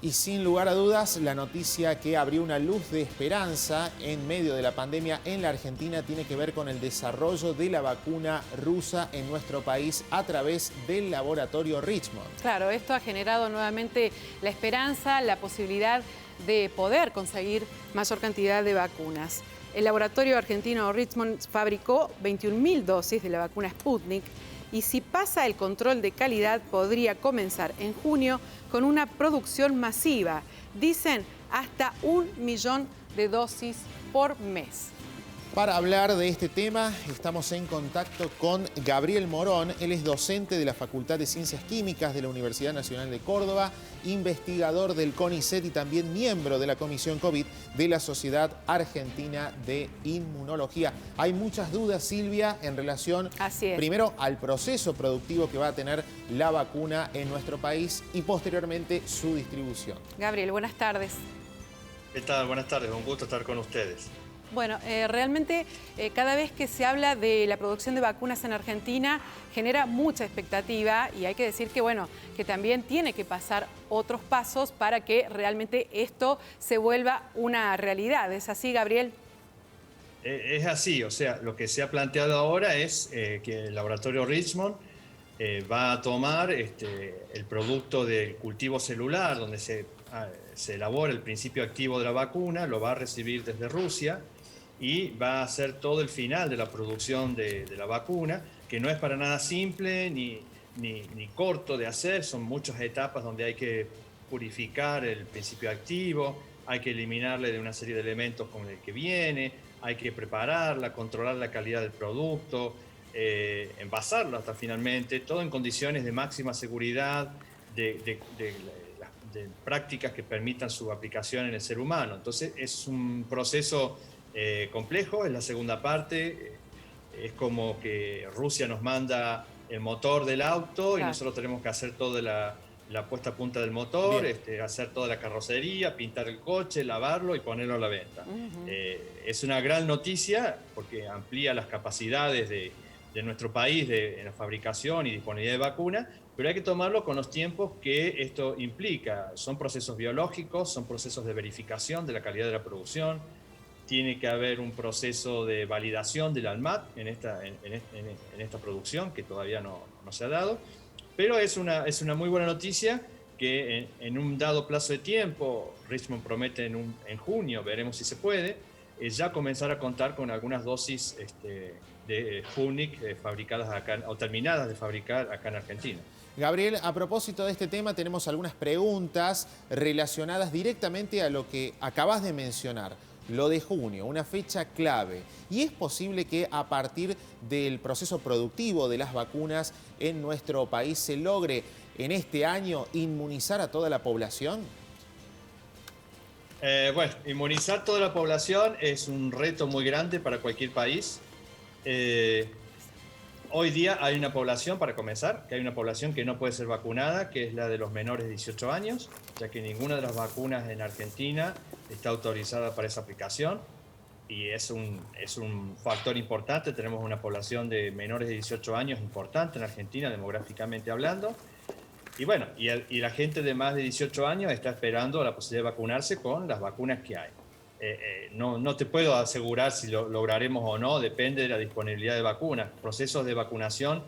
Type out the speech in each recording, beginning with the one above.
Y sin lugar a dudas, la noticia que abrió una luz de esperanza en medio de la pandemia en la Argentina tiene que ver con el desarrollo de la vacuna rusa en nuestro país a través del laboratorio Richmond. Claro, esto ha generado nuevamente la esperanza, la posibilidad de poder conseguir mayor cantidad de vacunas. El laboratorio argentino Richmond fabricó 21.000 dosis de la vacuna Sputnik y si pasa el control de calidad podría comenzar en junio con una producción masiva. Dicen hasta 1 millón de dosis por mes. Para hablar de este tema, estamos en contacto con Gabriel Morón. Él es docente de la Facultad de Ciencias Químicas de la Universidad Nacional de Córdoba, investigador del CONICET y también miembro de la Comisión COVID de la Sociedad Argentina de Inmunología. Hay muchas dudas, Silvia, en relación, primero, al proceso productivo que va a tener la vacuna en nuestro país y posteriormente su distribución. Gabriel, buenas tardes. ¿Qué tal? Buenas tardes, un gusto estar con ustedes. Bueno, realmente cada vez que se habla de la producción de vacunas en Argentina genera mucha expectativa y hay que decir que, bueno, que también tiene que pasar otros pasos para que realmente esto se vuelva una realidad. ¿Es así, Gabriel? Es así, o sea, lo que se ha planteado ahora es que el laboratorio Richmond va a tomar el producto del cultivo celular, donde se elabora el principio activo de la vacuna, lo va a recibir desde Rusia y va a hacer todo el final de la producción de la vacuna, que no es para nada simple ni corto de hacer, son muchas etapas donde hay que purificar el principio activo, hay que eliminarle de una serie de elementos con el que viene, hay que prepararla, controlar la calidad del producto, envasarlo hasta finalmente, todo en condiciones de máxima seguridad, de prácticas que permitan su aplicación en el ser humano. Entonces es un proceso complejo, es la segunda parte, es como que Rusia nos manda el motor del auto y nosotros tenemos que hacer toda la puesta a punta del motor, hacer toda la carrocería, pintar el coche, lavarlo y ponerlo a la venta. Es una gran noticia porque amplía las capacidades de nuestro país en la fabricación y disponibilidad de vacunas, pero hay que tomarlo con los tiempos que esto implica. Son procesos biológicos, son procesos de verificación de la calidad de la producción, tiene que haber un proceso de validación del ANMAT en esta producción que todavía no se ha dado, pero es una muy buena noticia que en un dado plazo de tiempo, Richmond promete en junio, veremos si se puede, ya comenzar a contar con algunas dosis de Sputnik fabricadas acá o terminadas de fabricar acá en Argentina. Gabriel, a propósito de este tema tenemos algunas preguntas relacionadas directamente a lo que acabas de mencionar. Lo de junio, una fecha clave. ¿Y es posible que a partir del proceso productivo de las vacunas en nuestro país se logre en este año inmunizar a toda la población? Bueno, inmunizar toda la población es un reto muy grande para cualquier país. Hoy día hay una población, para comenzar, que hay una población que no puede ser vacunada, que es la de los menores de 18 años, ya que ninguna de las vacunas en Argentina está autorizada para esa aplicación. Y es un factor importante. Tenemos una población de menores de 18 años importante en Argentina, demográficamente hablando. Y bueno, y la gente de más de 18 años está esperando la posibilidad de vacunarse con las vacunas que hay. No te puedo asegurar si lo lograremos o no, depende de la disponibilidad de vacunas. Procesos de vacunación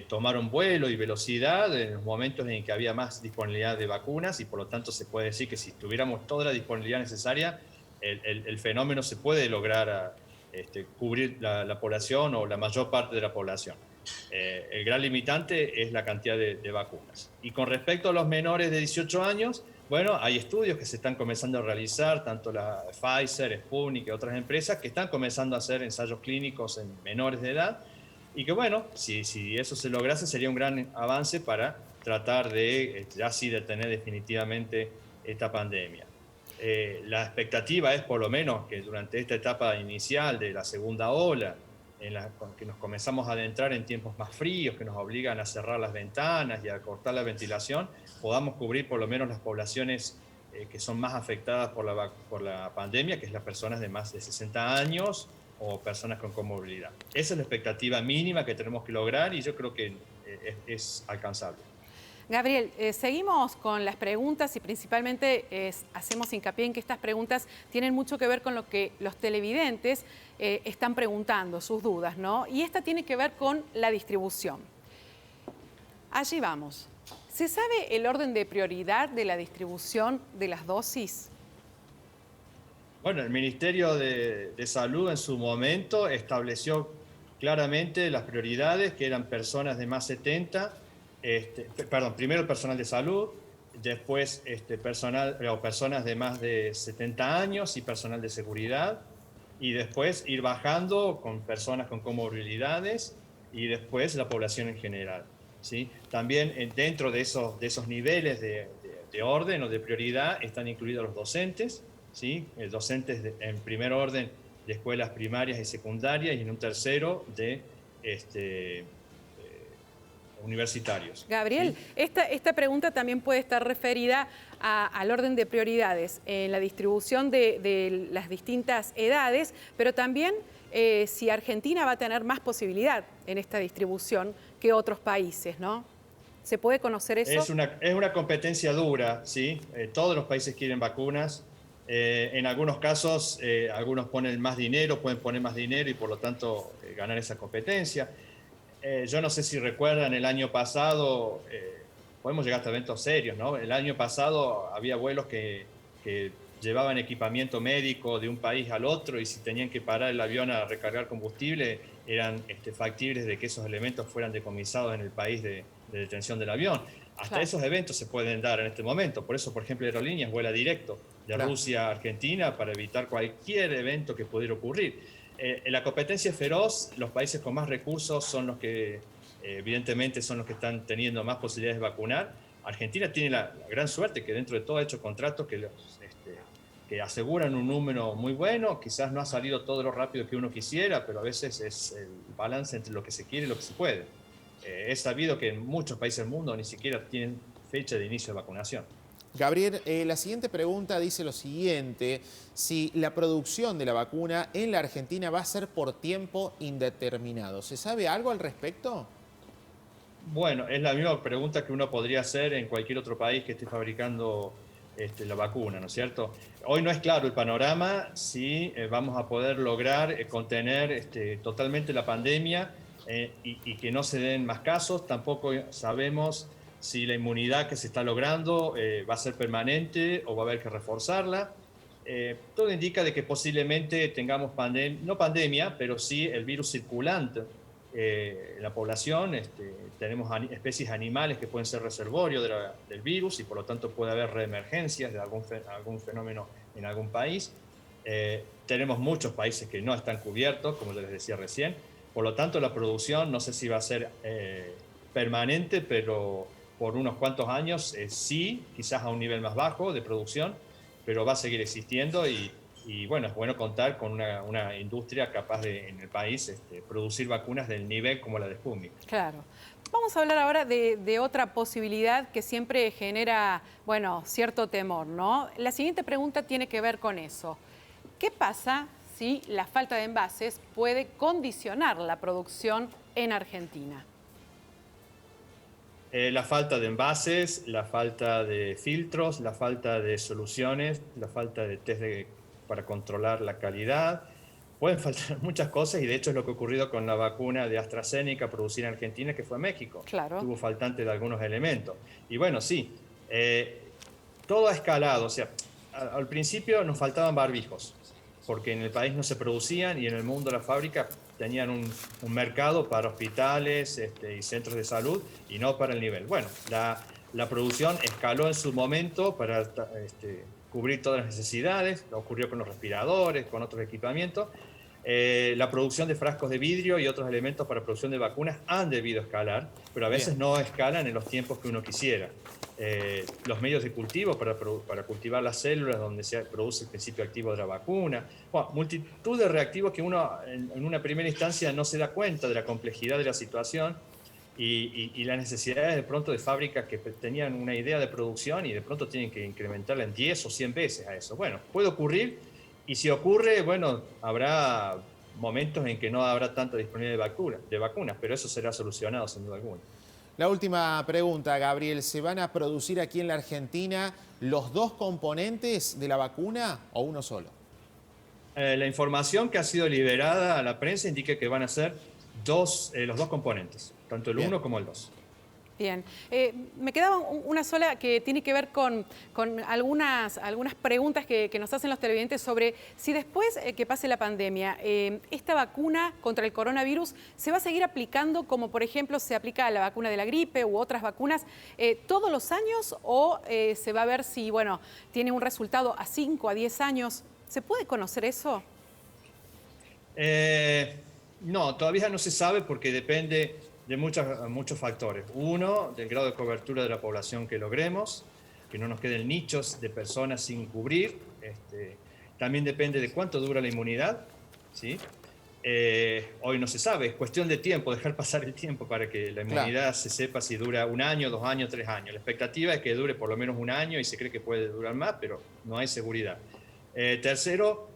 tomaron vuelo y velocidad en los momentos en que había más disponibilidad de vacunas y por lo tanto se puede decir que si tuviéramos toda la disponibilidad necesaria, el fenómeno se puede lograr cubrir la población o la mayor parte de la población. El gran limitante es la cantidad de vacunas. Y con respecto a los menores de 18 años, bueno, hay estudios que se están comenzando a realizar, tanto la Pfizer, Sputnik y otras empresas, que están comenzando a hacer ensayos clínicos en menores de edad, y que bueno, si eso se lograse sería un gran avance para tratar de ya sí detener definitivamente esta pandemia. La expectativa es por lo menos que durante esta etapa inicial de la segunda ola, que nos comenzamos a adentrar en tiempos más fríos, que nos obligan a cerrar las ventanas y a cortar la ventilación, podamos cubrir por lo menos las poblaciones que son más afectadas por la pandemia, que es las personas de más de 60 años o personas con comorbilidad. Esa es la expectativa mínima que tenemos que lograr y yo creo que es alcanzable. Gabriel, seguimos con las preguntas y principalmente hacemos hincapié en que estas preguntas tienen mucho que ver con lo que los televidentes están preguntando, sus dudas, ¿no? Y esta tiene que ver con la distribución. Allí vamos. ¿Se sabe el orden de prioridad de la distribución de las dosis? Bueno, el Ministerio de Salud en su momento estableció claramente las prioridades, que eran personas de más 70, primero el personal de salud, después personas de más de 70 años y personal de seguridad, y después ir bajando con personas con comorbilidades y después la población en general, ¿sí? También dentro de esos niveles de orden o de prioridad están incluidos los docentes, ¿sí? Docentes en primer orden de escuelas primarias y secundarias y en un tercero de universitarios. Gabriel, ¿sí? esta pregunta también puede estar referida al orden de prioridades en la distribución de las distintas edades, pero también si Argentina va a tener más posibilidad en esta distribución que otros países, ¿no? ¿Se puede conocer eso? Es una competencia dura, ¿sí? Todos los países quieren vacunas. En algunos casos, algunos ponen más dinero, pueden poner más dinero y por lo tanto ganar esa competencia. Yo no sé si recuerdan el año pasado, podemos llegar hasta eventos serios, ¿no? El año pasado había vuelos que llevaban equipamiento médico de un país al otro y si tenían que parar el avión a recargar combustible, eran factibles de que esos elementos fueran decomisados en el país de detención del avión. Hasta claro. Esos eventos se pueden dar en este momento. Por eso, por ejemplo, Aerolíneas vuela directo de claro. Rusia a Argentina para evitar cualquier evento que pudiera ocurrir. En la competencia feroz, los países con más recursos son los que, evidentemente, son los que están teniendo más posibilidades de vacunar. Argentina tiene la gran suerte que dentro de todo ha hecho contratos que aseguran un número muy bueno. Quizás no ha salido todo lo rápido que uno quisiera, pero a veces es el balance entre lo que se quiere y lo que se puede. Es sabido que en muchos países del mundo ni siquiera tienen fecha de inicio de vacunación. Gabriel, la siguiente pregunta dice lo siguiente: si la producción de la vacuna en la Argentina va a ser por tiempo indeterminado. ¿Se sabe algo al respecto? Bueno, es la misma pregunta que uno podría hacer en cualquier otro país que esté fabricando la vacuna, ¿no es cierto? Hoy no es claro el panorama si vamos a poder lograr contener totalmente la pandemia y que no se den más casos. Tampoco sabemos si la inmunidad que se está logrando va a ser permanente o va a haber que reforzarla. Todo indica de que posiblemente tengamos no pandemia, pero sí el virus circulante en la población. Tenemos especies animales que pueden ser reservorios del virus y por lo tanto puede haber reemergencias de algún fenómeno en algún país. Tenemos muchos países que no están cubiertos, como les decía recién. Por lo tanto, la producción no sé si va a ser permanente, pero por unos cuantos años sí, quizás a un nivel más bajo de producción, pero va a seguir existiendo y bueno, es bueno contar con una industria capaz de, en el país, producir vacunas del nivel como la de Sputnik. Claro. Vamos a hablar ahora de otra posibilidad que siempre genera, bueno, cierto temor, ¿no? La siguiente pregunta tiene que ver con eso. ¿Qué pasa si la falta de envases puede condicionar la producción en Argentina? La falta de envases, la falta de filtros, la falta de soluciones, la falta de test para controlar la calidad. Pueden faltar muchas cosas y de hecho es lo que ha ocurrido con la vacuna de AstraZeneca producida en Argentina, que fue a México. Claro. Tuvo faltante de algunos elementos. Y bueno, sí, todo ha escalado. O sea, al principio nos faltaban barbijos, porque en el país no se producían y en el mundo las fábricas tenían un mercado para hospitales y centros de salud y no para el nivel. Bueno, la producción escaló en su momento para cubrir todas las necesidades. Ocurrió con los respiradores, con otros equipamientos. La producción de frascos de vidrio y otros elementos para producción de vacunas han debido escalar, pero a veces no escalan en los tiempos que uno quisiera. Los medios de cultivo para cultivar las células donde se produce el principio activo de la vacuna. Bueno, multitud de reactivos que uno en una primera instancia no se da cuenta de la complejidad de la situación y las necesidades de pronto de fábricas que tenían una idea de producción y de pronto tienen que incrementarla en 10 o 100 veces a eso. Bueno, puede ocurrir y si ocurre, bueno, habrá momentos en que no habrá tanta disponibilidad de vacunas, pero eso será solucionado sin duda alguna. La última pregunta, Gabriel. ¿Se van a producir aquí en la Argentina los dos componentes de la vacuna o uno solo? La información que ha sido liberada a la prensa indica que van a ser los dos componentes, tanto el 1 como el 2. Bien, me quedaba una sola que tiene que ver con algunas preguntas que nos hacen los televidentes sobre si después que pase la pandemia, esta vacuna contra el coronavirus se va a seguir aplicando como por ejemplo se aplica la vacuna de la gripe u otras vacunas todos los años o se va a ver si, bueno, tiene un resultado a 5, a 10 años. ¿Se puede conocer eso? No, todavía no se sabe porque depende de muchos factores. Uno, del grado de cobertura de la población que logremos, que no nos queden nichos de personas sin cubrir. También depende de cuánto dura la inmunidad, ¿sí? Hoy no se sabe, es cuestión de tiempo, dejar pasar el tiempo para que la inmunidad se sepa si dura 1 año, 2 años, 3 años. La expectativa es que dure por lo menos 1 año y se cree que puede durar más, pero no hay seguridad. Tercero,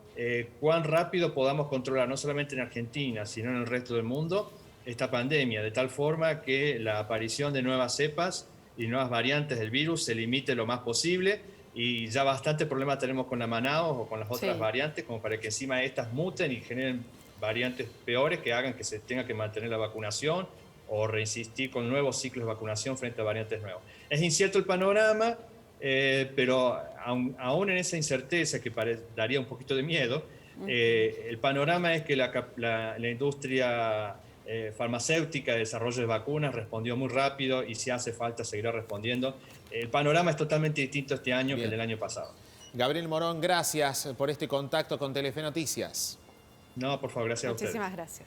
cuán rápido podamos controlar, no solamente en Argentina, sino en el resto del mundo, esta pandemia, de tal forma que la aparición de nuevas cepas y nuevas variantes del virus se limite lo más posible, y ya bastante problema tenemos con la Manaos o con las otras variantes, como para que encima estas muten y generen variantes peores que hagan que se tenga que mantener la vacunación o reinsistir con nuevos ciclos de vacunación frente a variantes nuevas. Es incierto el panorama, pero aún en esa incerteza que daría un poquito de miedo, el panorama es que la industria farmacéutica de desarrollo de vacunas respondió muy rápido y si hace falta seguirá respondiendo. El panorama es totalmente distinto este año que el del año pasado. Gabriel Morón, gracias por este contacto con Telefe Noticias. No, por favor, gracias a ustedes. Muchísimas gracias.